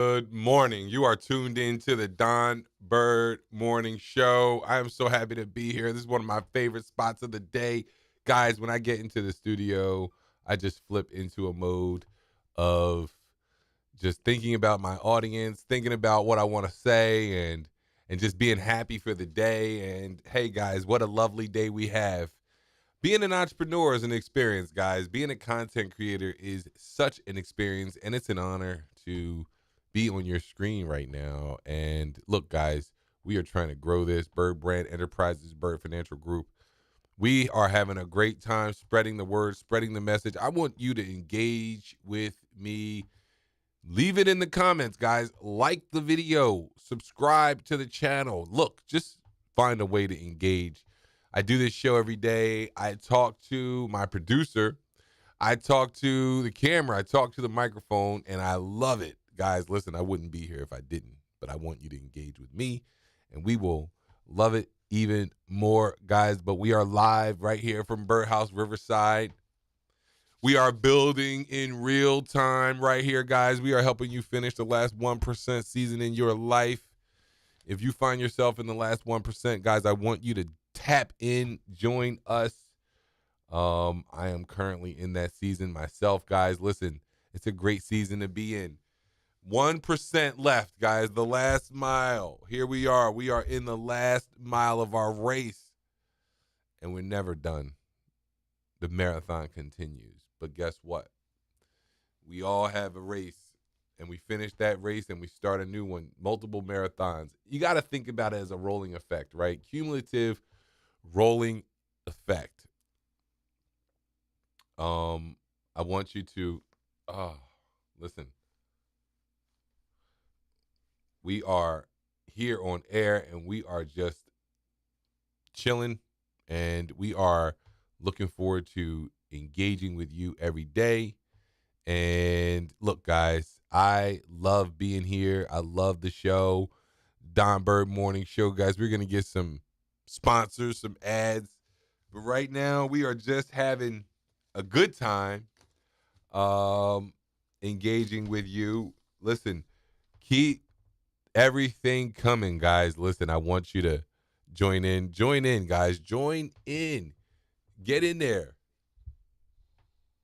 Good morning. You are tuned in to the Don Bird Morning Show. I am so happy to be here. This is one of my favorite spots of the day. Guys, when I get into the studio, I just flip into a mode of just thinking about my audience, thinking about what I want to say and just being happy for the day. And hey guys, what a lovely day we have. Being an entrepreneur is an experience, guys. Being a content creator is such an experience, and it's an honor to be on your screen right now. And look, guys, we are trying to grow this. BirdBrand Enterprises, Bird Financial Group. We are having a great time spreading the word, spreading the message. I want you to engage with me. Leave it in the comments, guys. Like the video, subscribe to the channel. Look, just find a way to engage. I do this show every day. I talk to my producer. I talk to the camera. I talk to the microphone, and I love it. Guys, listen, I wouldn't be here if I didn't, but I want you to engage with me, and we will love it even more, guys. But we are live right here from Birdhouse Riverside. We are building in real time right here, guys. We are helping you finish the last 1% season in your life. If you find yourself in the last 1%, guys, I want you to tap in, join us. I am currently in that season myself, guys. Listen, it's a great season to be in. 1% left, guys, the last mile. Here we are. We are in the last mile of our race, and we're never done. The marathon continues. But guess what? We all have a race, and we finish that race, and we start a new one. Multiple marathons. You got to think about it as a rolling effect, right? Cumulative rolling effect. I want you to listen. We are here on air, and we are just chilling, and we are looking forward to engaging with you every day. And look, guys, I love being here. I love the show, Don Bird Morning Show. Guys, we're going to get some sponsors, some ads. But right now, we are just having a good time engaging with you. Listen, keep everything coming, guys. Listen, I want you to join in. Join in, guys. Join in. Get in there.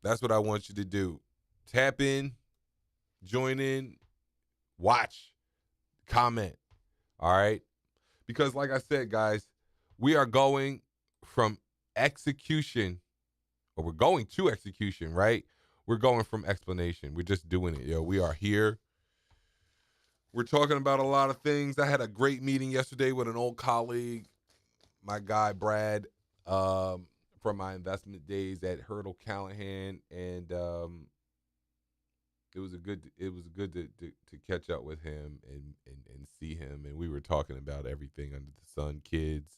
That's what I want you to do. Tap in, join in, watch, comment. All right? Because like I said, guys, we are going from execution, or we're going to execution, right? We're going from explanation. We're just doing it, yo. We are here. We're talking about a lot of things. I had a great meeting yesterday with an old colleague, my guy Brad, from my investment days at Hurdle Callahan, and it was good to catch up with him and see him. And we were talking about everything under the sun: kids,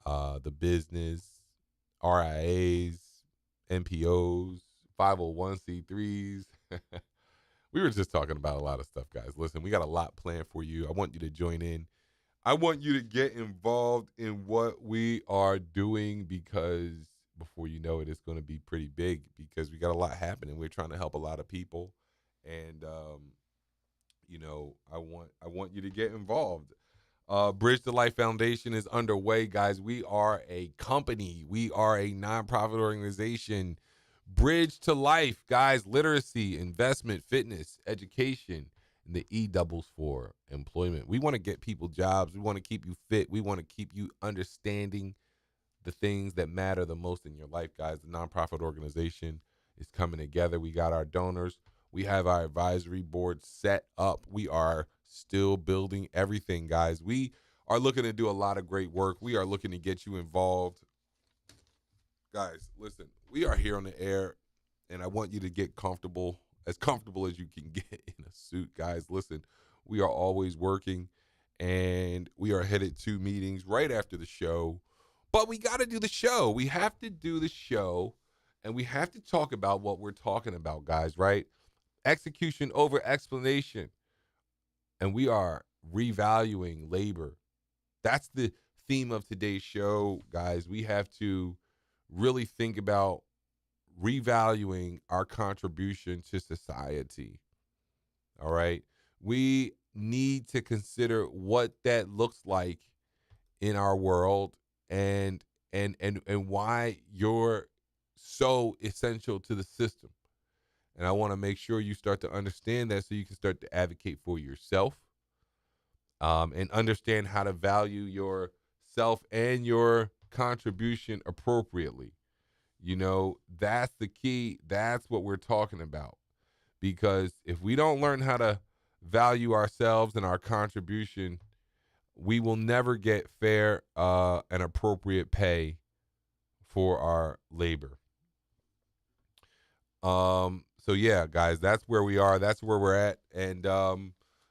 the business, RIAs, NPOs, 501c3s. We were just talking about a lot of stuff, guys. Listen, we got a lot planned for you. I want you to join in. I want you to get involved in what we are doing, because before you know it, it's going to be pretty big, because we got a lot happening. We're trying to help a lot of people. And, I want you to get involved. Bridge to Life Foundation is underway, guys. We are a company. We are a nonprofit organization. Bridge to Life, guys. Literacy, investment, fitness, education, and the E doubles for employment. We want to get people jobs. We want to keep you fit. We want to keep you understanding the things that matter the most in your life, guys. The nonprofit organization is coming together. We got our donors. We have our advisory board set up. We are still building everything, guys. We are looking to do a lot of great work. We are looking to get you involved. Guys, listen, we are here on the air, and I want you to get comfortable as you can get in a suit, guys. Listen, we are always working, and we are headed to meetings right after the show. But we got to do the show. We have to do the show, and we have to talk about what we're talking about, guys, right? Execution over explanation. And we are revaluing labor. That's the theme of today's show, guys. We have to really think about revaluing our contribution to society. All right. We need to consider what that looks like in our world, and and why you're so essential to the system. And I want to make sure you start to understand that so you can start to advocate for yourself, and understand how to value yourself and your contribution appropriately. That's the key. That's what we're talking about. Because if we don't learn how to value ourselves and our contribution, we will never get fair and appropriate pay for our labor. So yeah, guys, that's where we are. That's where we're at. And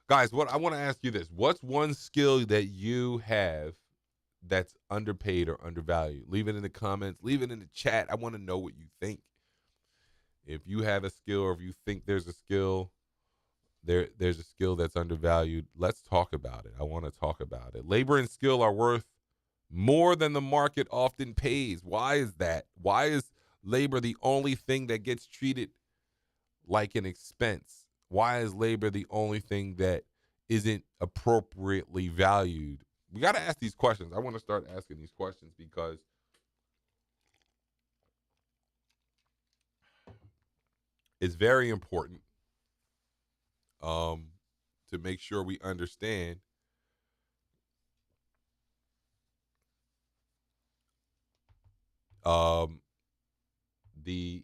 guys, what I want to ask you this: what's one skill that you have that's underpaid or undervalued? Leave it in the comments. Leave it in the chat. I want to know what you think. If you have a skill, or if you think there's a skill, there's a skill that's undervalued, let's talk about it. I want to talk about it. Labor and skill are worth more than the market often pays. Why is that? Why is labor the only thing that gets treated like an expense? Why is labor the only thing that isn't appropriately valued? We got to ask these questions. I want to start asking these questions because it's very important to make sure we understand the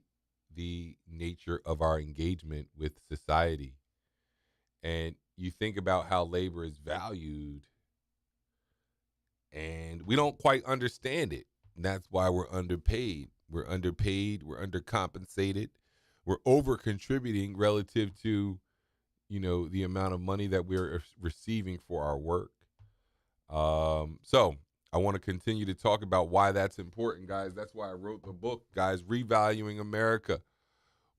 nature of our engagement with society. And you think about how labor is valued, and we don't quite understand it. And that's why we're underpaid. We're underpaid. We're undercompensated. We're over contributing relative to, the amount of money that we're receiving for our work. So I want to continue to talk about why that's important, guys. That's why I wrote the book, guys, Revaluing America.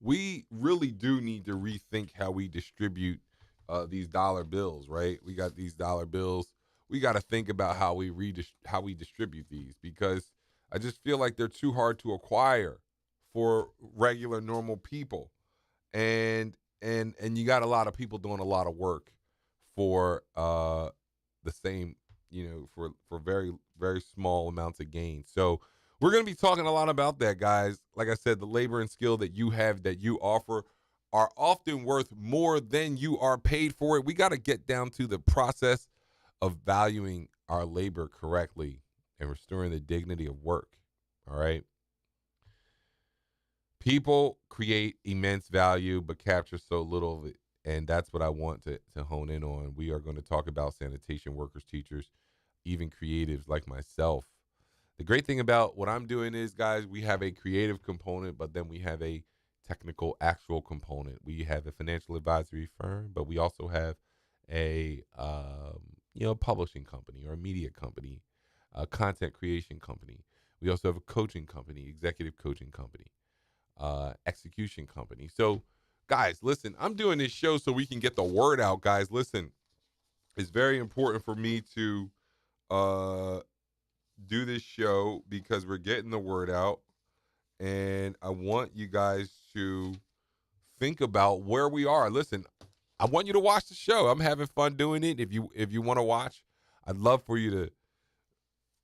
We really do need to rethink how we distribute these dollar bills, right? We got these dollar bills. We got to think about how we distribute these, because I just feel like they're too hard to acquire for regular normal people. And you got a lot of people doing a lot of work for the same, for very, very small amounts of gain. So we're going to be talking a lot about that, guys. Like I said, the labor and skill that you have, that you offer, are often worth more than you are paid for it. We got to get down to the process of valuing our labor correctly and restoring the dignity of work. All right. People create immense value but capture so little of it. And that's what I want to hone in on. We are going to talk about sanitation workers, teachers, even creatives like myself. The great thing about what I'm doing is, guys, we have a creative component, but then we have a technical, actual component. We have a financial advisory firm, but we also have a publishing company or a media company, a content creation company. We also have a coaching company, executive coaching company, execution company. So, guys, listen, I'm doing this show so we can get the word out, guys. Listen, it's very important for me to do this show because we're getting the word out, and I want you guys to think about where we are. Listen, I want you to watch the show. I'm having fun doing it. If you want to watch, I'd love for you to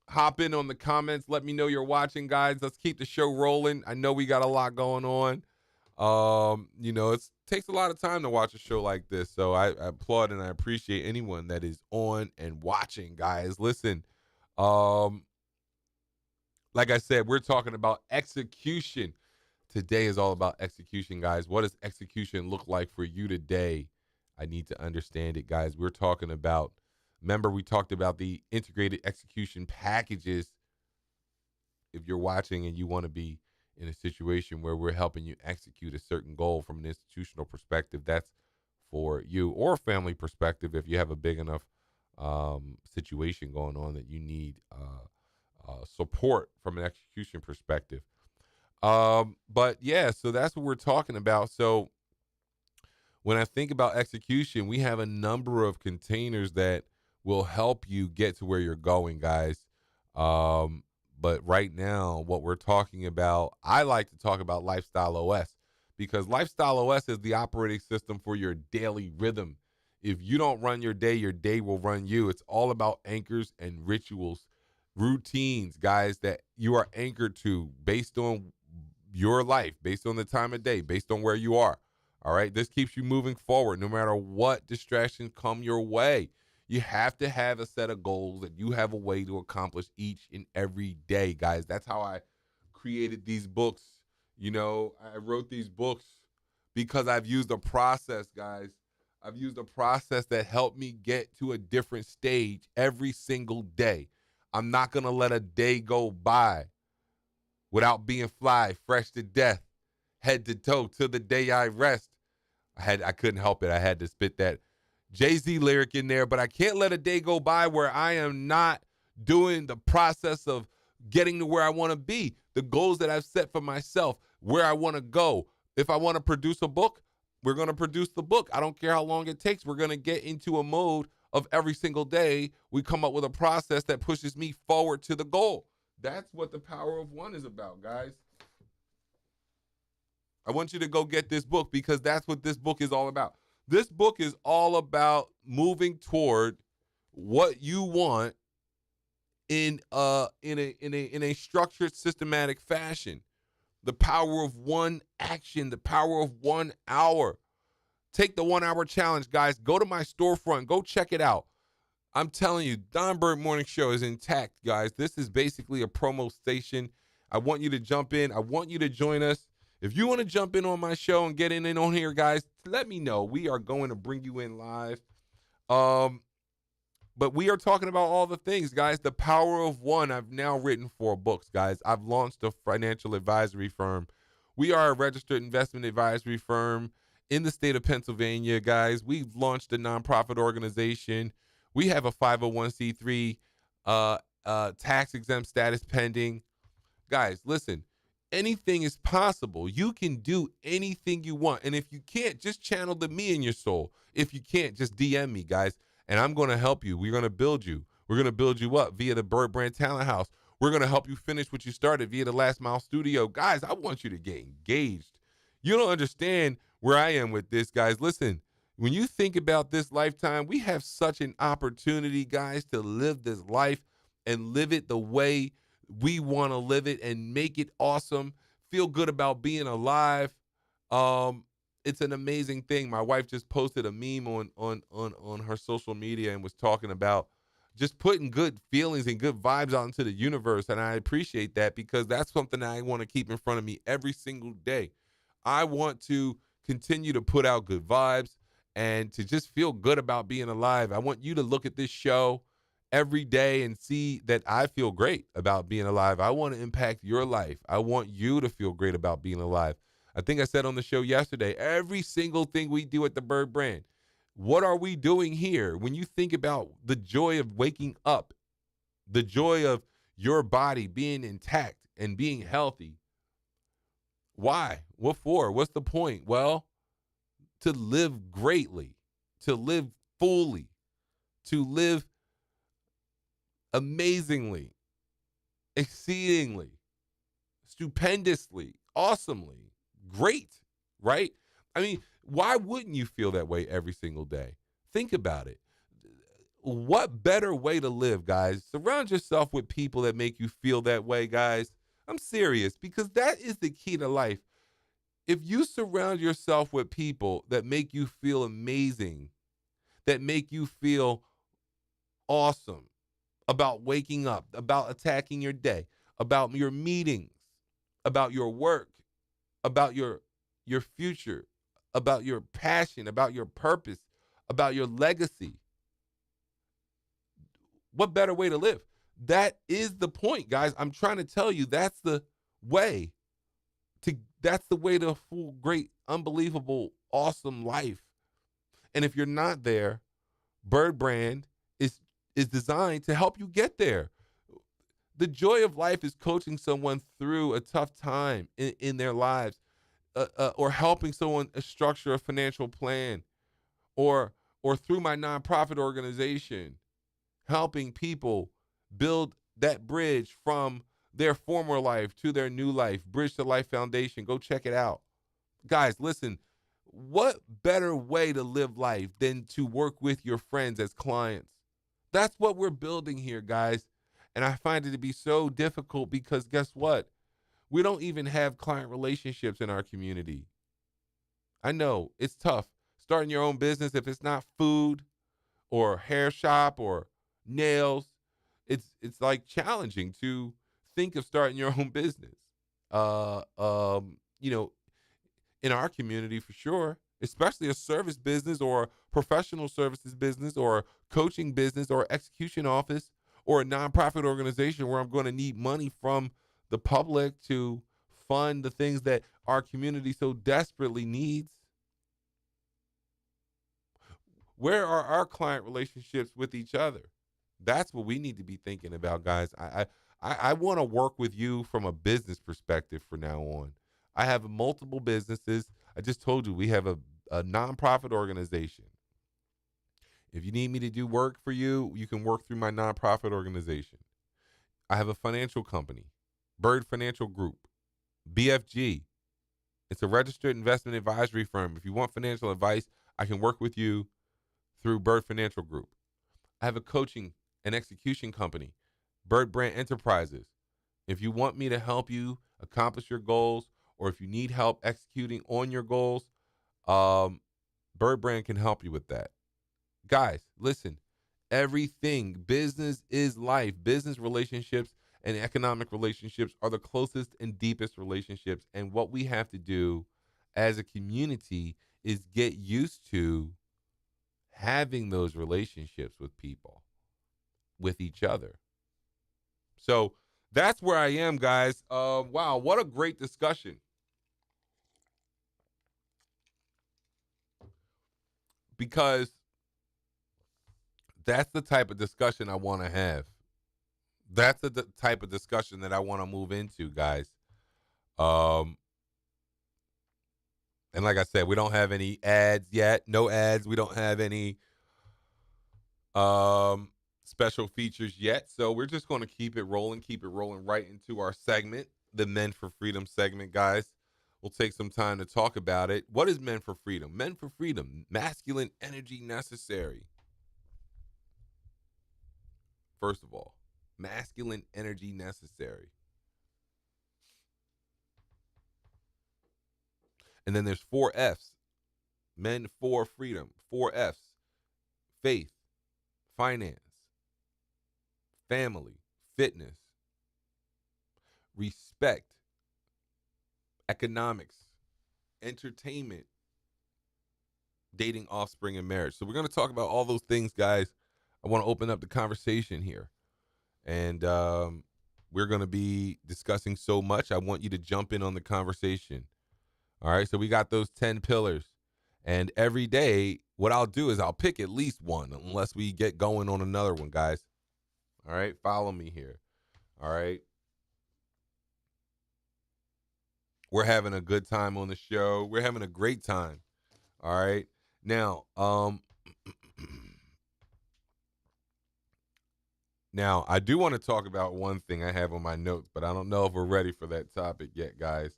hop in on the comments. Let me know you're watching, guys. Let's keep the show rolling. I know we got a lot going on. It takes a lot of time to watch a show like this. So I applaud and I appreciate anyone that is on and watching, guys. Listen, like I said, we're talking about execution. Today is all about execution, guys. What does execution look like for you today? I need to understand it, guys. We're talking about, remember, we talked about the integrated execution packages. If you're watching and you want to be in a situation where we're helping you execute a certain goal from an institutional perspective, that's for you, or a family perspective if you have a big enough situation going on that you need support from an execution perspective. But yeah, so that's what we're talking about. So when I think about execution, we have a number of containers that will help you get to where you're going, guys. But right now, what we're talking about, I like to talk about Lifestyle OS, because Lifestyle OS is the operating system for your daily rhythm. If you don't run your day will run you. It's all about anchors and rituals, routines, guys, that you are anchored to based on your life, based on the time of day, based on where you are. All right. This keeps you moving forward no matter what distractions come your way. You have to have a set of goals that you have a way to accomplish each and every day, guys. That's how I created these books. You know, I wrote these books because I've used a process, guys. I've used a process that helped me get to a different stage every single day. I'm not going to let a day go by without being fly, fresh to death, head to toe, till the day I rest. I couldn't help it. I had to spit that Jay-Z lyric in there, but I can't let a day go by where I am not doing the process of getting to where I want to be, the goals that I've set for myself, where I want to go. If I want to produce a book, we're going to produce the book. I don't care how long it takes. We're going to get into a mode of every single day we come up with a process that pushes me forward to the goal. That's what the power of one is about, guys. I want you to go get this book because that's what this book is all about. This book is all about moving toward what you want in a structured, systematic fashion. The power of one action, the power of 1 hour. Take the 1 hour challenge, guys. Go to my storefront. Go check it out. I'm telling you, Don Bird Morning Show is intact, guys. This is basically a promo station. I want you to jump in. I want you to join us. If you want to jump in on my show and get in on here, guys, let me know. We are going to bring you in live. But we are talking about all the things, guys. The power of one. I've now written 4 books, guys. I've launched a financial advisory firm. We are a registered investment advisory firm in the state of Pennsylvania, guys. We've launched a nonprofit organization. We have a 501c3 tax-exempt status pending. Guys, listen, anything is possible. You can do anything you want. And if you can't, just channel the me in your soul. If you can't, just DM me, guys, and I'm going to help you. We're going to build you. We're going to build you up via the BirdBrand Talent House. We're going to help you finish what you started via the Last Mile Studio. Guys, I want you to get engaged. You don't understand where I am with this, guys. Listen, when you think about this lifetime, we have such an opportunity, guys, to live this life and live it the way we want to live it and make it awesome. Feel good about being alive. It's an amazing thing. My wife just posted a meme on her social media and was talking about just putting good feelings and good vibes out into the universe. And I appreciate that because that's something that I want to keep in front of me every single day. I want to continue to put out good vibes and to just feel good about being alive. I want you to look at this show every day and see that I feel great about being alive. I want to impact your life. I want you to feel great about being alive. I think I said on the show yesterday, every single thing we do at the Bird Brand, what are we doing here? When you think about the joy of waking up, the joy of your body being intact and being healthy, why? What for? What's the point? Well, to live greatly, to live fully, to live amazingly, exceedingly, stupendously, awesomely, great, right? I mean, why wouldn't you feel that way every single day? Think about it. What better way to live, guys? Surround yourself with people that make you feel that way, guys. I'm serious, because that is the key to life. If you surround yourself with people that make you feel amazing, that make you feel awesome about waking up, about attacking your day, about your meetings, about your work, about your future, about your passion, about your purpose, about your legacy, what better way to live? That is the point, guys. I'm trying to tell you that's the way to a full, great, unbelievable, awesome life. And if you're not there, Bird Brand is designed to help you get there. The joy of life is coaching someone through a tough time in their lives, or helping someone structure a financial plan, or through my nonprofit organization, helping people build that bridge from their former life to their new life, Bridge to Life Foundation. Go check it out. Guys, listen, What better way to live life than to work with your friends as clients? That's what we're building here, guys. And I find it to be so difficult because guess what? We don't even have client relationships in our community. I know it's tough starting your own business if it's not food or hair shop or nails. It's like challenging to think of starting your own business. You know, in our community for sure, especially a service business or professional services business or coaching business or execution office or a nonprofit organization where I'm going to need money from the public to fund the things that our community so desperately needs. Where are our client relationships with each other? That's what we need to be thinking about, guys. I want to work with you from a business perspective from now on. I have multiple businesses. I just told you we have a nonprofit organization. If you need me to do work for you, you can work through my nonprofit organization. I have a financial company, Bird Financial Group, BFG. It's a registered investment advisory firm. If you want financial advice, I can work with you through Bird Financial Group. I have a coaching and execution company, BirdBrand Enterprises. If you want me to help you accomplish your goals, or if you need help executing on your goals, BirdBrand can help you with that. Guys, listen, everything, business is life. Business relationships and economic relationships are the closest and deepest relationships. And what we have to do as a community is get used to having those relationships with people, with each other. So that's where I am, guys. Wow, what a great discussion. Because that's the type of discussion I want to have. That's the type of discussion that I want to move into, guys. Um, and like I said, we don't have any ads yet. No ads. We don't have any special features yet. So we're just going to keep it rolling right into our segment, the Men for Freedom segment, guys. We'll take some time to talk about it. What is Men for Freedom? Men for Freedom, masculine energy necessary. First of all, masculine energy necessary. And then there's 4 F's. Men for Freedom. 4 F's. Faith, finance, family, fitness, respect, economics, entertainment, dating, offspring, and marriage. So we're going to talk about all those things, guys. I want to open up the conversation here. And we're going to be discussing so much. I want you to jump in on the conversation. All right, so we got those 10 pillars. And every day, what I'll do is I'll pick at least one, unless we get going on another one, guys. All right, follow me here. All right. We're having a good time on the show. We're having a great time. All right. Now, now I do want to talk about one thing I have on my notes, but I don't know if we're ready for that topic yet, guys.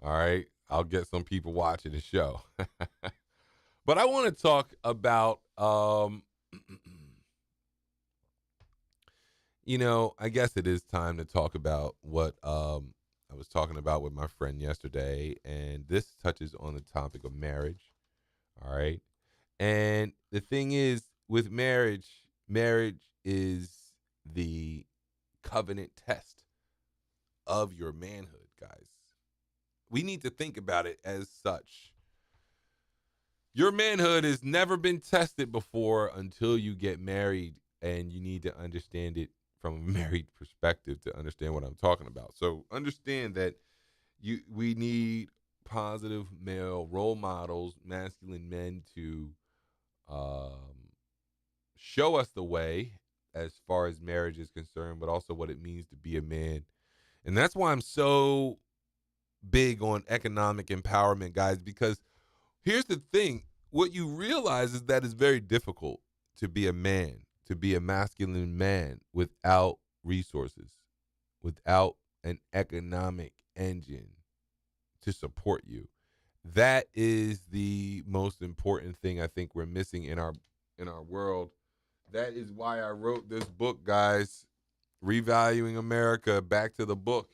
All right. I'll get some people watching the show. But I want to talk about, you know, I guess it is time to talk about what I was talking about with my friend yesterday. And this touches on the topic of marriage. All right. And the thing is, with marriage, marriage is the covenant test of your manhood, guys. We need to think about it as such. Your manhood has never been tested before until you get married, and you need to understand it from a married perspective to understand what I'm talking about. So understand that we need positive male role models, masculine men to show us the way as far as marriage is concerned, but also what it means to be a man. And that's why I'm so big on economic empowerment, guys, because here's the thing. What you realize is that it's very difficult to be a man, to be a masculine man without resources, without an economic engine to support you. That is the most important thing I think we're missing in our world. That is why I wrote this book, guys. Revaluing America, back to the book.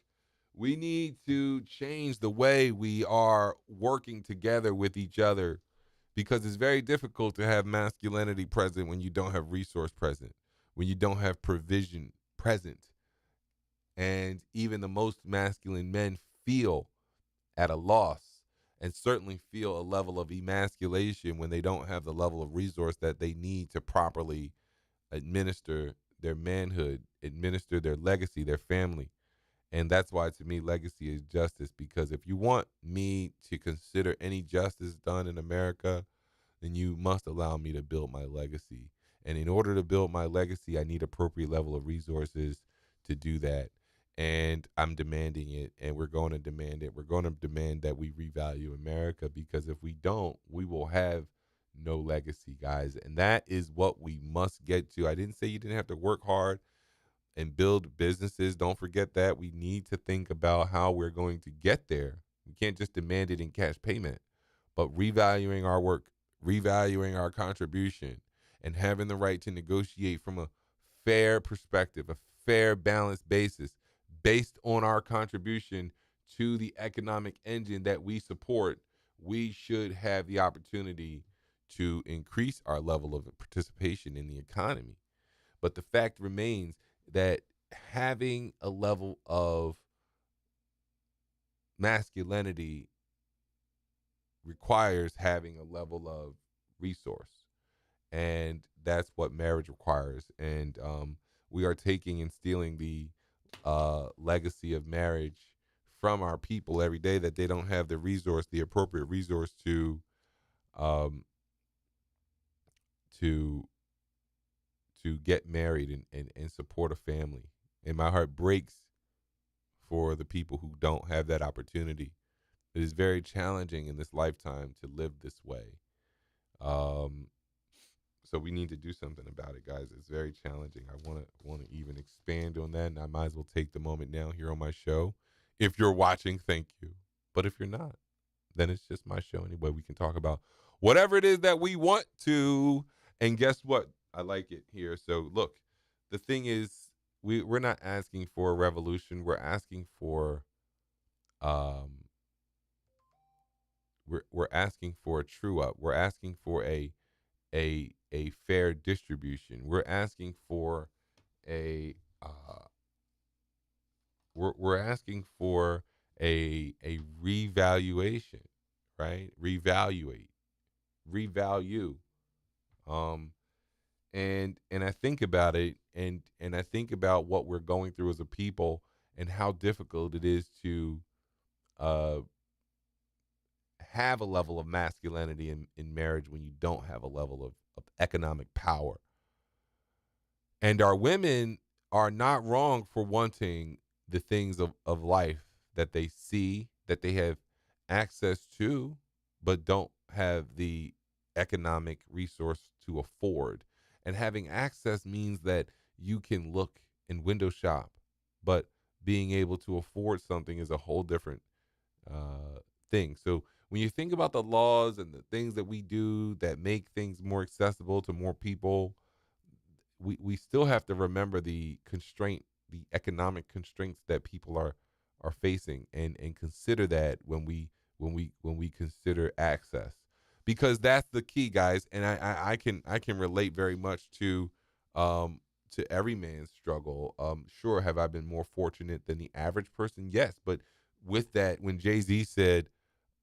We need to change the way we are working together with each other, because it's very difficult to have masculinity present when you don't have resource present, when you don't have provision present. And even the most masculine men feel at a loss, and certainly feel a level of emasculation when they don't have the level of resource that they need to properly administer their manhood, administer their legacy, their family. And that's why, to me, legacy is justice. Because if you want me to consider any justice done in America, then you must allow me to build my legacy. And in order to build my legacy, I need appropriate level of resources to do that. And I'm demanding it, and we're going to demand it. We're going to demand that we revalue America, because if we don't, we will have no legacy, guys. And that is what we must get to. I didn't say you didn't have to work hard and build businesses. Don't forget that. We need to think about how we're going to get there. We can't just demand it in cash payment, but revaluing our work, revaluing our contribution, and having the right to negotiate from a fair perspective, a fair, balanced basis based on our contribution to the economic engine that we support. We should have the opportunity to increase our level of participation in the economy. But the fact remains that having a level of masculinity requires having a level of resource. And that's what marriage requires. And we are taking and stealing the legacy of marriage from our people every day, that they don't have the resource, the appropriate resource um, to get married and support a family. And my heart breaks for the people who don't have that opportunity. It is very challenging in this lifetime to live this way. Um, so we need to do something about it, guys. It's very challenging. I want to even expand on that, and I might as well take the moment now here on my show. If you're watching, thank you. But if you're not, then it's just my show anyway. We can talk about whatever it is that we want to. And guess what? I like it here. So look, the thing is, we're not asking for a revolution. We're asking for um we're asking for a true up. We're asking for a fair distribution. We're asking for a we're asking for a revaluation, right? Revaluate, revalue. Um, and I think about it, and I think about what we're going through as a people, and how difficult it is to uh have a level of masculinity in marriage when you don't have a level of economic power. And our women are not wrong for wanting the things of life that they see, that they have access to, but don't have the economic resource to afford. And having access means that you can look and window shop, but being able to afford something is a whole different thing. So when you think about the laws and the things that we do that make things more accessible to more people, we still have to remember the constraint, the economic constraints that people are facing, and consider that when we consider access, because that's the key, guys. And I can relate very much to every man's struggle. Sure, have I been more fortunate than the average person? Yes, but with that, when Jay-Z said,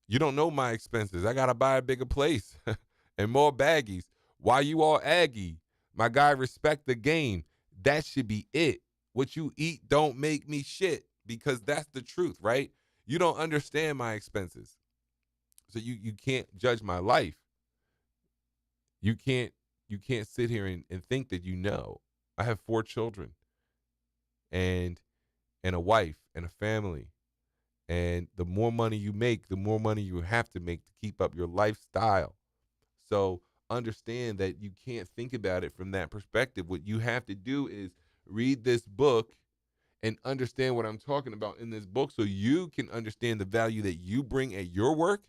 "You don't know my expenses. I gotta buy a bigger place and more baggies. Why you all Aggie? My guy, respect the game." That should be it. What you eat don't make me shit, because that's the truth, right? You don't understand my expenses, so you can't judge my life. You can't sit here and think that you know. I have 4 children and a wife and a family. And the more money you make, the more money you have to make to keep up your lifestyle. So understand that you can't think about it from that perspective. What you have to do is read this book and understand what I'm talking about in this book, so you can understand the value that you bring at your work,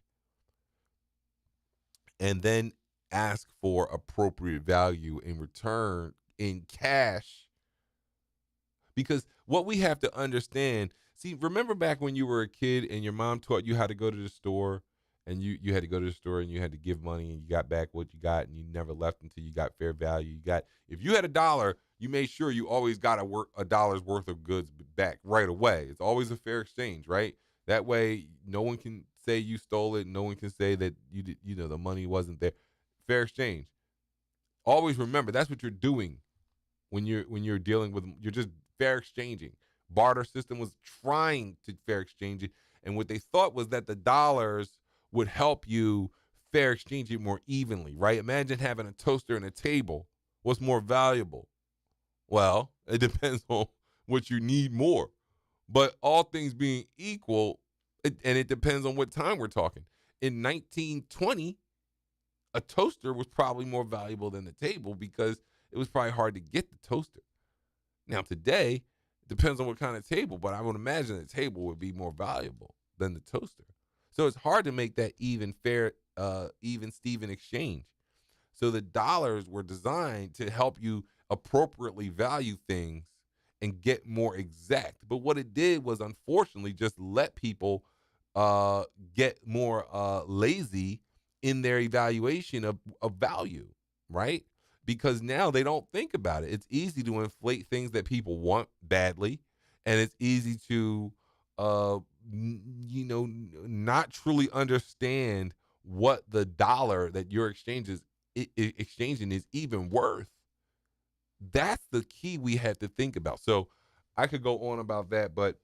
and then ask for appropriate value in return in cash. Because what we have to understand, see, remember back when you were a kid and your mom taught you how to go to the store, and you had to go to the store and you had to give money and you got back what you got and you never left until you got fair value. You got, if you had $1, you made sure you always got a dollar's worth of goods back right away. It's always a fair exchange, right? That way, no one can say you stole it. No one can say that you did, the money wasn't there. Fair exchange. Always remember that's what you're doing when you're dealing with, you're just fair exchanging. Barter system was trying to fair exchange it, and what they thought was that the dollars would help you fair exchange it more evenly, right? Imagine having a toaster and a table. What's more valuable? Well, it depends on what you need more. But all things being equal, and it depends on what time we're talking. In 1920, a toaster was probably more valuable than the table because it was probably hard to get the toaster. Now today, it depends on what kind of table, but I would imagine the table would be more valuable than the toaster. So it's hard to make that even fair, even Steven exchange. So the dollars were designed to help you appropriately value things and get more exact. But what it did was, unfortunately, just let people get more lazy in their evaluation of value, right? Because now they don't think about it. It's easy to inflate things that people want badly, and it's easy to, not truly understand what the dollar that you're exchanging is even worth. That's the key we have to think about. So I could go on about that, but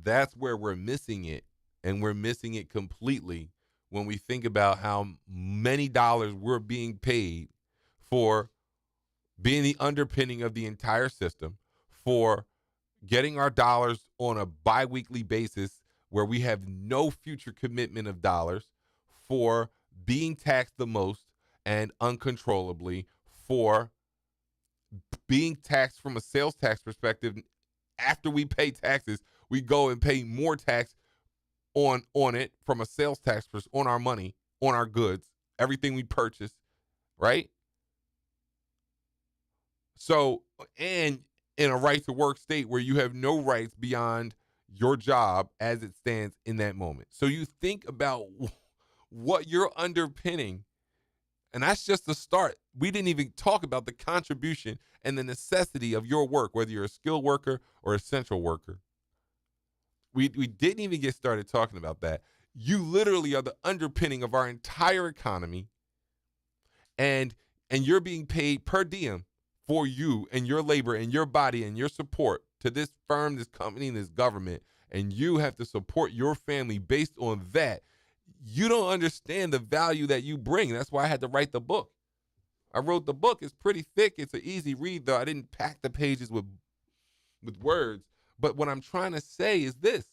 that's where we're missing it, and we're missing it completely when we think about how many dollars we're being paid for being the underpinning of the entire system, for getting our dollars on a biweekly basis where we have no future commitment of dollars, for being taxed the most and uncontrollably, for being taxed from a sales tax perspective. After we pay taxes, we go and pay more tax on it from a sales tax on our money, on our goods, everything we purchase, right? So, and in a right to work state where you have no rights beyond your job as it stands in that moment. So you think about what you're underpinning, and that's just the start. We didn't even talk about the contribution and the necessity of your work, whether you're a skilled worker or essential worker. We didn't even get started talking about that. You literally are the underpinning of our entire economy, and you're being paid per diem for you and your labor and your body and your support to this firm, this company, and this government, and you have to support your family based on that. You don't understand the value that you bring. That's why I had to write the book. I wrote the book. It's pretty thick. It's an easy read, though. I didn't pack the pages with words. But what I'm trying to say is this.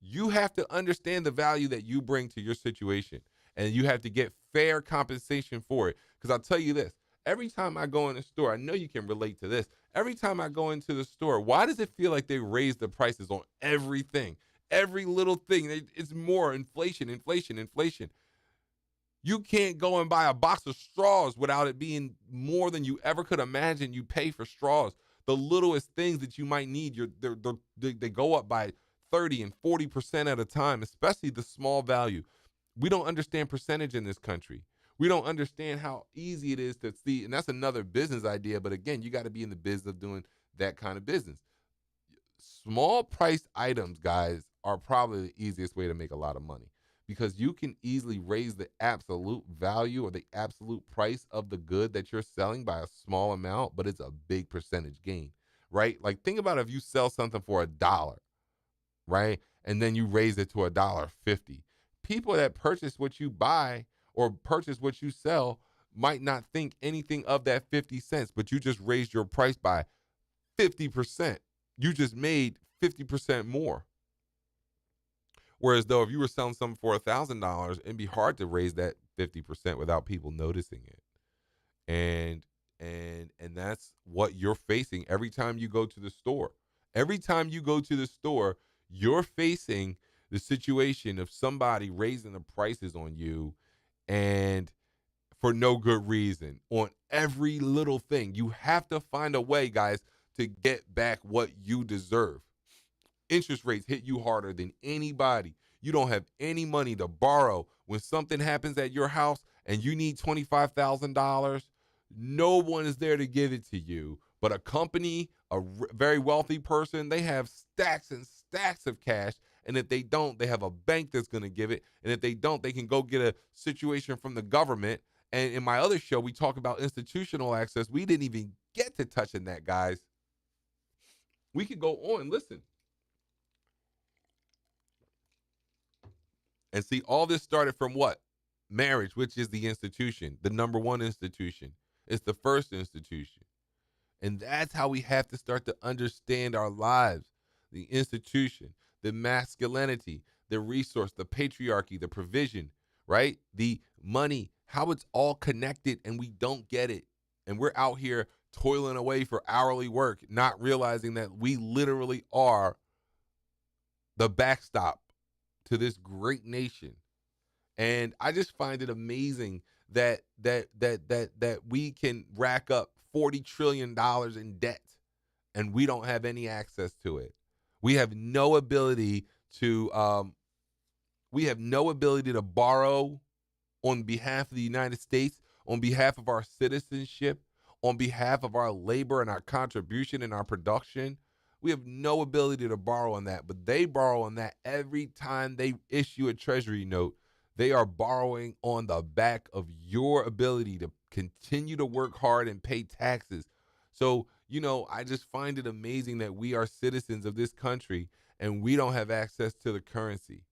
You have to understand the value that you bring to your situation, and you have to get fair compensation for it. Because I'll tell you this. Every time I go in the store, I know you can relate to this. Every time I go into the store, why does it feel like they raise the prices on everything? Every little thing, it's more inflation. You can't go and buy a box of straws without it being more than you ever could imagine you pay for straws. The littlest things that you might need, they go up by 30 and 40% at a time, especially the small value. We don't understand percentage in this country. We don't understand how easy it is to see, and that's another business idea, but again, you got to be in the business of doing that kind of business. Small priced items, guys, are probably the easiest way to make a lot of money, because you can easily raise the absolute value or the absolute price of the good that you're selling by a small amount, but it's a big percentage gain, right? Like, think about if you sell something for $1, right? And then you raise it to $1.50. People that purchase what you buy or purchase what you sell might not think anything of that 50 cents, but you just raised your price by 50%. You just made 50% more. Whereas though, if you were selling something for $1,000, it'd be hard to raise that 50% without people noticing it. And that's what you're facing every time you go to the store. Every time you go to the store, you're facing The situation of somebody raising the prices on you and for no good reason on every little thing. You have to find a way, guys, to get back what you deserve. Interest rates hit you harder than anybody. You don't have any money to borrow. When something happens at your house and you need $25,000, no one is there to give it to you. But a company, very wealthy person, they have stacks and stacks of cash. And if they don't, they have a bank that's going to give it. And if they don't, they can go get a situation from the government. And in my other show, we talk about institutional access. We didn't even get to touching that, guys. We could go on. Listen. And see, all this started from what? Marriage, which is the institution, the number one institution. It's the first institution. And that's how we have to start to understand our lives, the institution, the masculinity, the resource, the patriarchy, the provision, right? The money, how it's all connected and we don't get it. And we're out here toiling away for hourly work, not realizing that we literally are the backstop to this great nation. And I just find it amazing that we can rack up $40 trillion in debt and we don't have any access to it. We have no ability to borrow on behalf of the United States, on behalf of our citizenship, on behalf of our labor and our contribution and our production. We have no ability to borrow on that, but they borrow on that every time they issue a treasury note. They are borrowing on the back of your ability to continue to work hard and pay taxes. So, I just find it amazing that we are citizens of this country and we don't have access to the currency.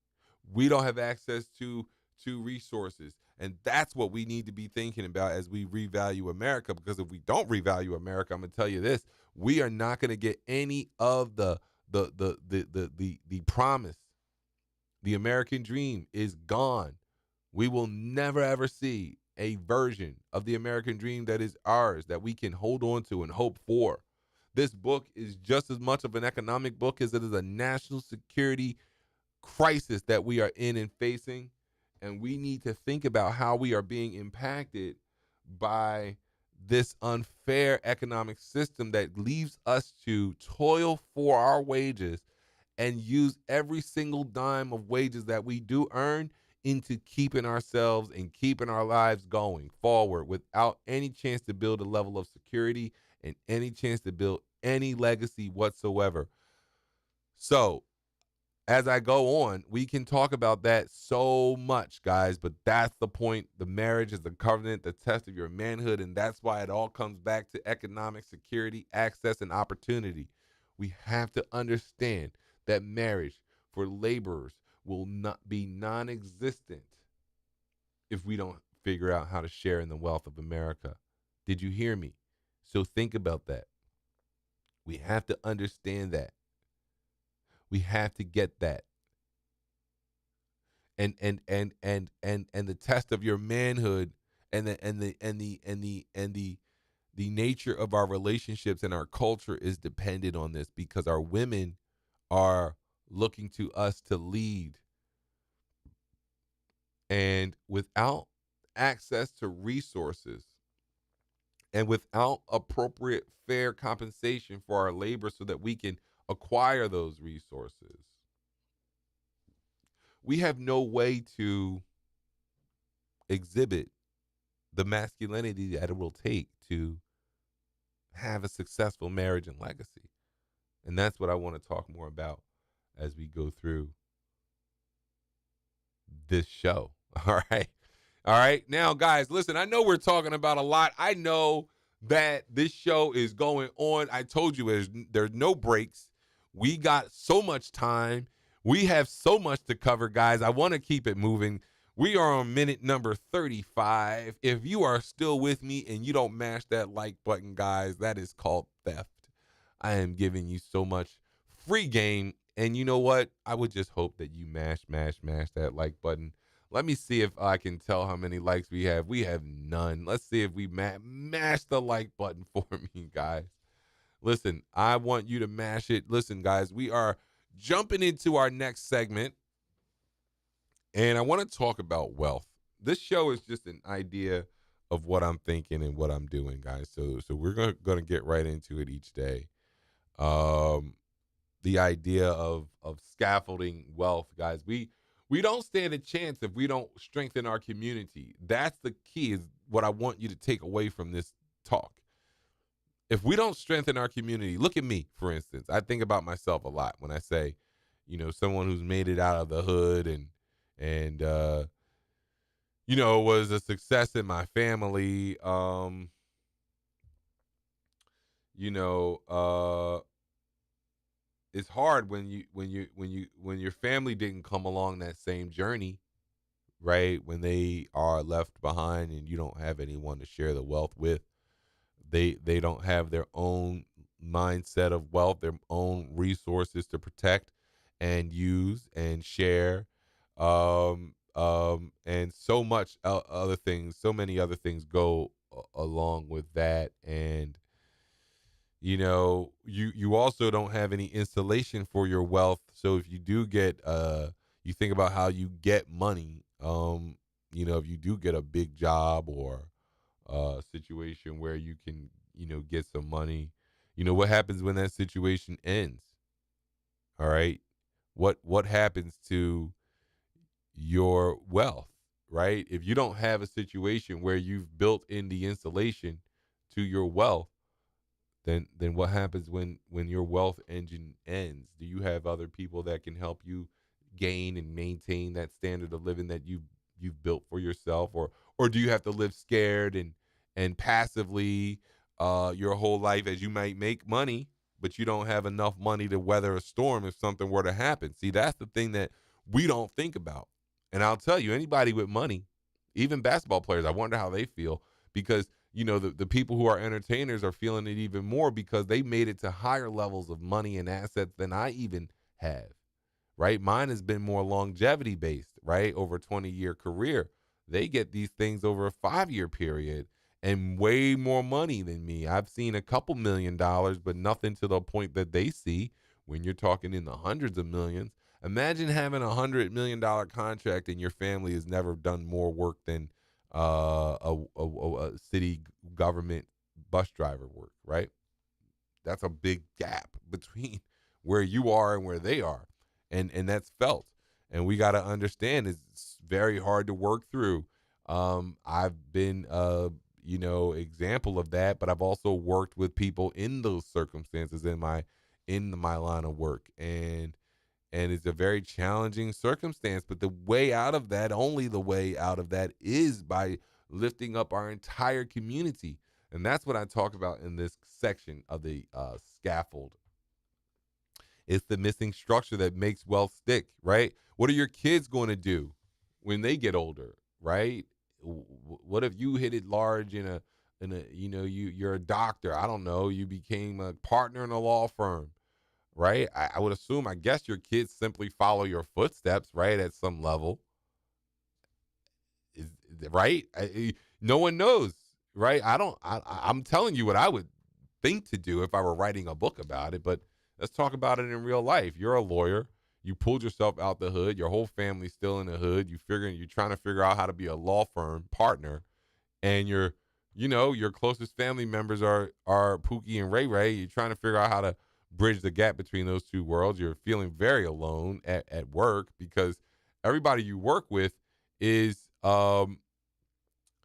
We don't have access to resources. And that's what we need to be thinking about as we revalue America, because if we don't revalue America, I'm going to tell you this, we are not going to get any of the promise. The American dream is gone. We will never, ever see a version of the American dream that is ours, that we can hold on to and hope for. This book is just as much of an economic book as it is a national security crisis that we are in and facing. And we need to think about how we are being impacted by this unfair economic system that leaves us to toil for our wages and use every single dime of wages that we do earn into keeping ourselves and keeping our lives going forward without any chance to build a level of security and any chance to build any legacy whatsoever. So, as I go on, we can talk about that so much, guys, but that's the point. The marriage is the covenant, the test of your manhood, and that's why it all comes back to economic security, access, and opportunity. We have to understand that marriage for laborers will not be non-existent if we don't figure out how to share in the wealth of America. Did you hear me? So think about that. We have to understand that. We have to get that. And the test of your manhood and the nature of our relationships and our culture is dependent on this, because our women are looking to us to lead. And without access to resources and without appropriate fair compensation for our labor so that we can acquire those resources, we have no way to exhibit the masculinity that it will take to have a successful marriage and legacy. And that's what I want to talk more about as we go through this show. All right. All right. Now, guys, listen, I know we're talking about a lot. I know that this show is going on. I told you there's no breaks. We got so much time. We have so much to cover, guys. I want to keep it moving. We are on minute number 35. If you are still with me and you don't mash that like button, guys, that is called theft. I am giving you so much free game. And you know what? I would just hope that you mash that like button. Let me see if I can tell how many likes we have. We have none. Let's see if we mash the like button for me, guys. Listen, I want you to mash it. Listen, guys, we are jumping into our next segment. And I want to talk about wealth. This show is just an idea of what I'm thinking and what I'm doing, guys. So we're going to get right into it each day. Um, the idea of scaffolding wealth, guys. We don't stand a chance if we don't strengthen our community. That's the key, is what I want you to take away from this talk. If we don't strengthen our community, look at me, for instance. I think about myself a lot when I say, someone who's made it out of the hood and was a success in my family. You know, it's hard when your family didn't come along that same journey, right? When they are left behind and you don't have anyone to share the wealth with. They don't have their own mindset of wealth, their own resources to protect and use and share, and so much other things, so many other things go along with that. And you also don't have any installation for your wealth. So if you do get, you think about how you get money. If you do get a big job or situation where you can, get some money, what happens when that situation ends? All right. What happens to your wealth, right? If you don't have a situation where you've built in the insulation to your wealth, then what happens when your wealth engine ends? Do you have other people that can help you gain and maintain that standard of living that you've built for yourself, or do you have to live scared and passively your whole life, as you might make money, but you don't have enough money to weather a storm if something were to happen? See, that's the thing that we don't think about. And I'll tell you, anybody with money, even basketball players, I wonder how they feel, because the people who are entertainers are feeling it even more because they made it to higher levels of money and assets than I even have, right? Mine has been more longevity based, right? Over a 20-year career. They get these things over a 5-year period and way more money than me. I've seen a couple $1 million, but nothing to the point that they see when you're talking in the hundreds of millions. Imagine having $100 million contract and your family has never done more work than a city government bus driver work, right? That's a big gap between where you are and where they are. And that's felt. And we got to understand it's very hard to work through. I've been example of that, but I've also worked with people in those circumstances in my line of work. And it's a very challenging circumstance, but the way out of that, only the way out of that, is by lifting up our entire community. And that's what I talk about in this section of the scaffold. It's the missing structure that makes wealth stick, right? What are your kids going to do when they get older, right? What if you hit it large in a you're a doctor, I don't know, you became a partner in a law firm, right? I would assume, I guess your kids simply follow your footsteps, right? At some level, is right. No one knows, right? I'm telling you what I would think to do if I were writing a book about it. But let's talk about it in real life. You're a lawyer. You pulled yourself out the hood. Your whole family's still in the hood. You're trying to figure out how to be a law firm partner, and your closest family members are Pookie and Ray Ray. You're trying to figure out how to bridge the gap between those two worlds. You're feeling very alone at work because everybody you work with is,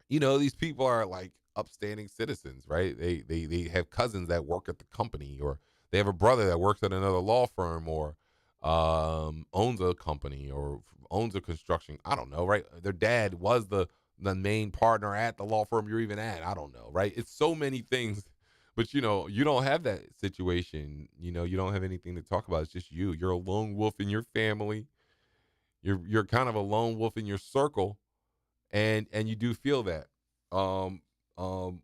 these people are like upstanding citizens, right? They have cousins that work at the company, or they have a brother that works at another law firm, or owns a company, or owns a construction. I don't know, right? Their dad was the main partner at the law firm you're even at. I don't know, right? It's so many things. But you don't have that situation. You don't have anything to talk about. It's just you. You're a lone wolf in your family. You're kind of a lone wolf in your circle, and you do feel that. Um, um,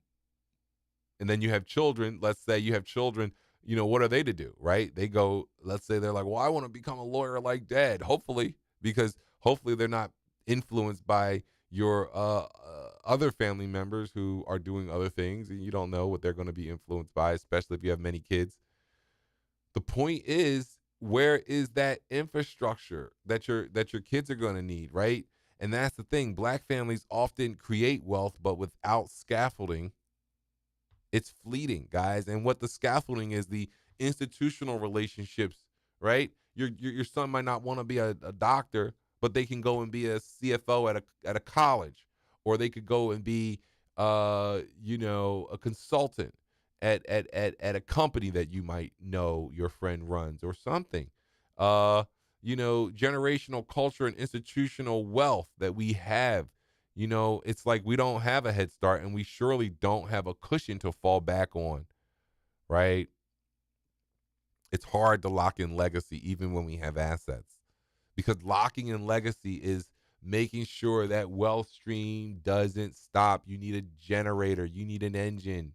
and then you have children. Let's say you have children. What are they to do, right? They go. Let's say they're like, well, I want to become a lawyer like dad. Hopefully, because hopefully they're not influenced by your other family members who are doing other things, and you don't know what they're going to be influenced by, especially if you have many kids. The point is, where is that infrastructure that your kids are going to need, right? And that's the thing. Black families often create wealth, but without scaffolding, it's fleeting, guys. And what the scaffolding is, the institutional relationships, right? Your son might not want to be a doctor, but they can go and be a CFO at a college, or they could go and be a consultant at a company that you might know your friend runs or something. Uh, generational culture and institutional wealth that we have. It's like we don't have a head start, and we surely don't have a cushion to fall back on, right? It's hard to lock in legacy even when we have assets, because locking in legacy is making sure that wealth stream doesn't stop. You need a generator, you need an engine.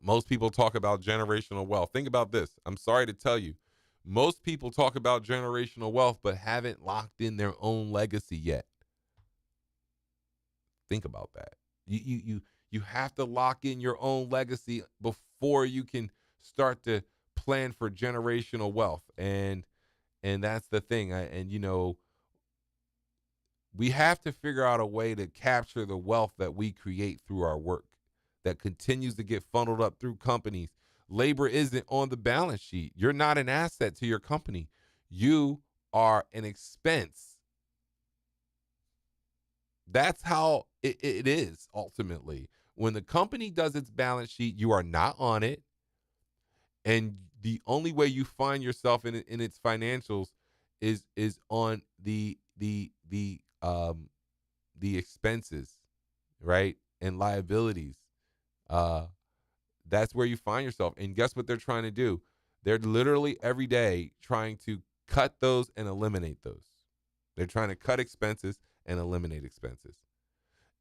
Most people talk about generational wealth. Think about this. I'm sorry to tell you, most people talk about generational wealth but haven't locked in their own legacy yet. Think about that. You have to lock in your own legacy before you can start to plan for generational wealth. And that's the thing. We have to figure out a way to capture the wealth that we create through our work that continues to get funneled up through companies. Labor isn't on the balance sheet. You're not an asset to your company. You are an expense. That's how it is ultimately. When the company does its balance sheet, you are not on it. And the only way you find yourself in its financials is on the expenses, right? And liabilities. That's where you find yourself. And guess what they're trying to do? They're literally every day trying to cut those and eliminate those. They're trying to cut expenses and eliminate expenses.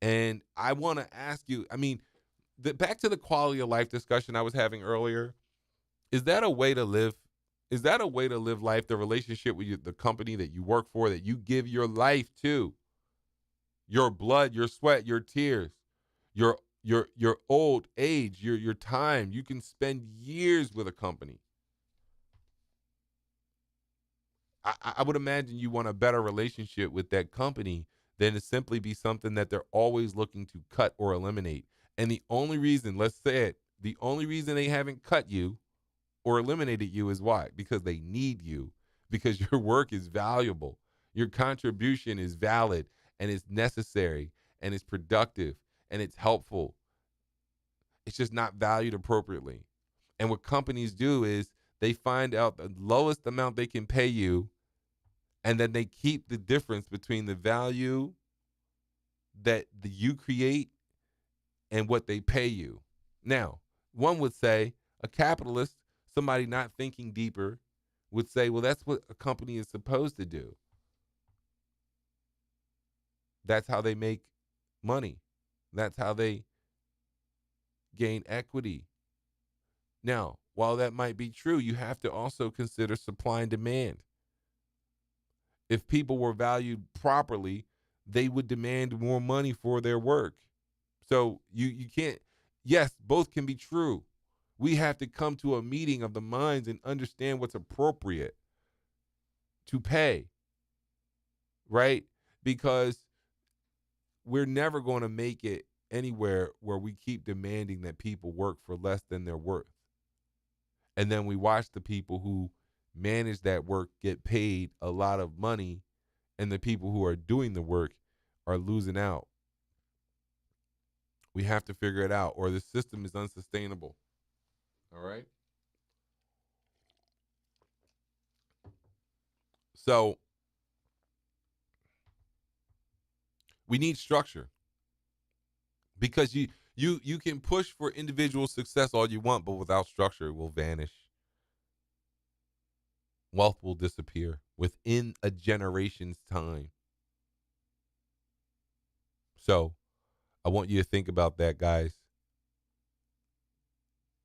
And I want to ask you, back to the quality of life discussion I was having earlier. Is that a way to live? Is that a way to live life? The relationship with the company that you work for, that you give your life to, your blood, your sweat, your tears, your old age, your time. You can spend years with a company. I would imagine you want a better relationship with that company than to simply be something that they're always looking to cut or eliminate. And the only reason, let's say it, the only reason they haven't cut you or eliminated you is why? Because they need you, because your work is valuable. Your contribution is valid and it's necessary and it's productive and it's helpful. It's just not valued appropriately. And what companies do is they find out the lowest amount they can pay you, and then they keep the difference between the value that you create and what they pay you. Now, one would say, a capitalist, somebody not thinking deeper, would say, well, that's what a company is supposed to do. That's how they make money. That's how they gain equity. Now, while that might be true, you have to also consider supply and demand. If people were valued properly, they would demand more money for their work. So you can't, yes, both can be true. We have to come to a meeting of the minds and understand what's appropriate to pay, right? Because we're never going to make it anywhere where we keep demanding that people work for less than their worth. And then we watch the people who manage that work get paid a lot of money, and the people who are doing the work are losing out. We have to figure it out, or the system is unsustainable. All right? So we need structure, because you can push for individual success all you want, but without structure, it will vanish. Wealth will disappear within a generation's time. So I want you to think about that, guys.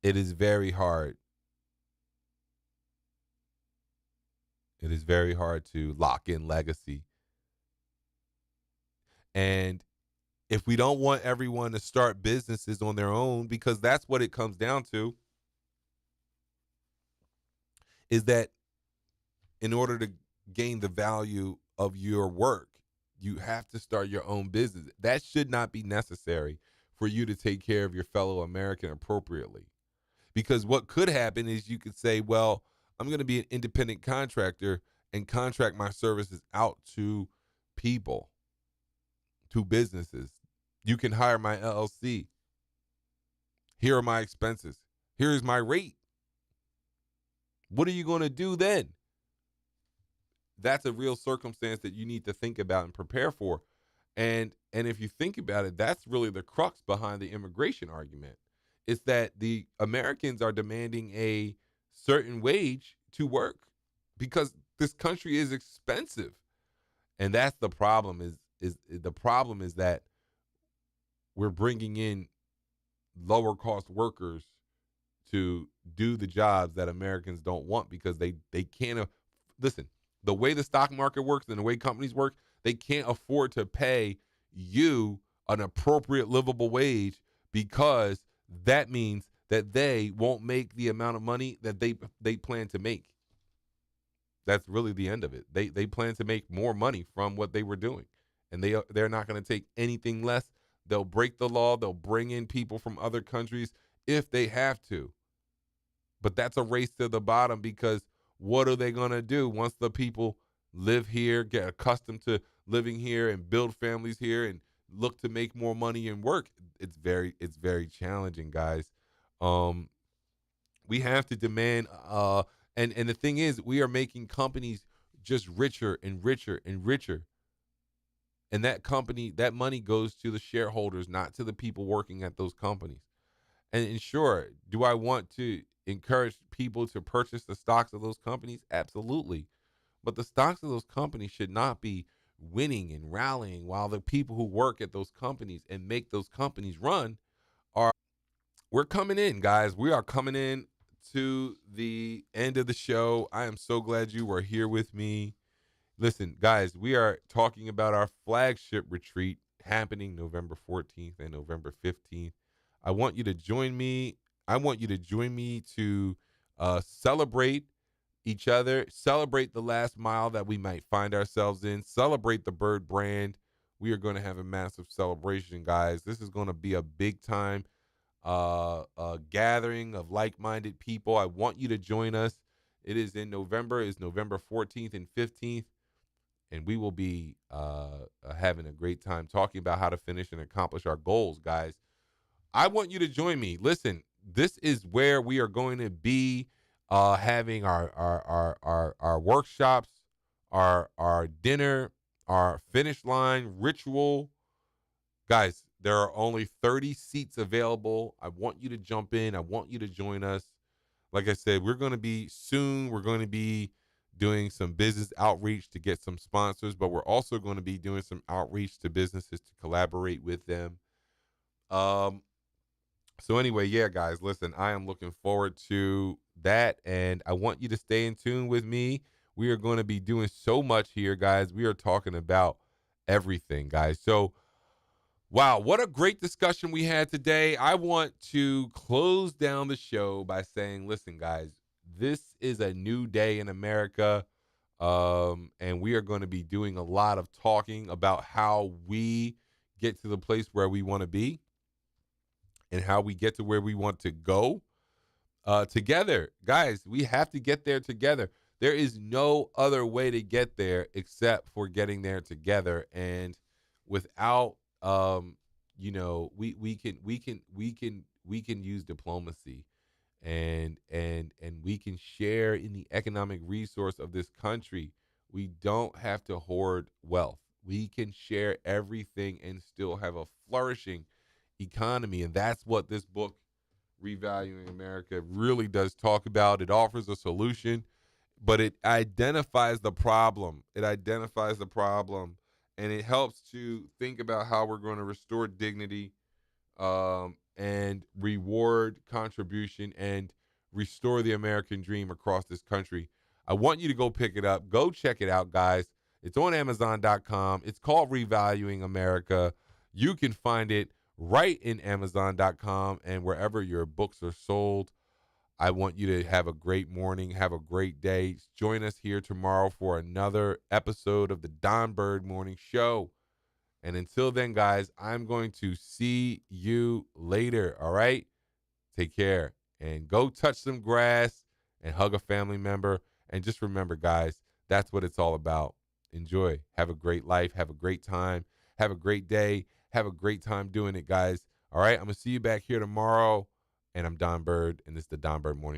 It is very hard. It is very hard to lock in legacy. And if we don't want everyone to start businesses on their own, because that's what it comes down to, is that in order to gain the value of your work, you have to start your own business. That should not be necessary for you to take care of your fellow American appropriately. Because what could happen is you could say, well, I'm going to be an independent contractor and contract my services out to people, to businesses. You can hire my LLC. Here are my expenses. Here's my rate. What are you going to do then? That's a real circumstance that you need to think about and prepare for. And if you think about it, that's really the crux behind the immigration argument. It's that the Americans are demanding a certain wage to work because this country is expensive. And that's the problem is that we're bringing in lower cost workers to do the jobs that Americans don't want because they can't listen, the way the stock market works and the way companies work, they can't afford to pay you an appropriate livable wage because that means that they won't make the amount of money that they plan to make. That's really the end of it. They plan to make more money from what they were doing, and they're not going to take anything less. They'll break the law. They'll bring in people from other countries if they have to. But that's a race to the bottom because what are they going to do once the people live here, get accustomed to living here and build families here and look to make more money and work? It's very challenging, guys. We have to demand and the thing is we are making companies just richer and richer and richer. And that money goes to the shareholders, not to the people working at those companies. And sure, do I want to encourage people to purchase the stocks of those companies? Absolutely. But the stocks of those companies should not be winning and rallying while the people who work at those companies and make those companies run we're coming in, guys. We are coming in to the end of the show. I am so glad you were here with me. Listen, guys, we are talking about our flagship retreat happening November 14th and November 15th. I want you to join me. I want you to join me to celebrate each other, celebrate the last mile that we might find ourselves in, celebrate the Bird brand. We are going to have a massive celebration, guys. This is going to be a big time gathering of like-minded people. I want you to join us. It is in November. It's November 14th and 15th. And we will be having a great time talking about how to finish and accomplish our goals, guys. I want you to join me. Listen, this is where we are going to be having our workshops, our dinner, our finish line ritual. Guys, there are only 30 seats available. I want you to jump in. I want you to join us. Like I said, we're going to be doing some business outreach to get some sponsors, but we're also going to be doing some outreach to businesses to collaborate with them. So anyway, yeah, guys, listen, I am looking forward to that, and I want you to stay in tune with me. We are going to be doing so much here, guys. We are talking about everything, guys. So, wow, what a great discussion we had today. I want to close down the show by saying, listen, guys, this is a new day in America, and we are going to be doing a lot of talking about how we get to the place where we want to be and how we get to where we want to go together. Guys, we have to get there together. There is no other way to get there except for getting there together. And without, we can use diplomacy, and we can share in the economic resource of this country. We don't have to hoard wealth. We can share everything and still have a flourishing economy. And that's what this book, Revaluing America, really does talk about. It offers a solution, but it identifies the problem. And it helps to think about how we're going to restore dignity and reward contribution and restore the American dream across this country. I want you to go pick it up. Go check it out, guys. It's on Amazon.com. It's called Revaluing America. You can find it right in Amazon.com and wherever your books are sold. I want you to have a great morning, have a great day. Join us here tomorrow for another episode of the Don Bird Morning Show. And until then, guys, I'm going to see you later. All right? Take care and go touch some grass and hug a family member. And just remember, guys, that's what it's all about. Enjoy. Have a great life. Have a great time. Have a great day. Have a great time doing it, guys. All right? I'm going to see you back here tomorrow. And I'm Don Bird, and this is the Don Bird Morning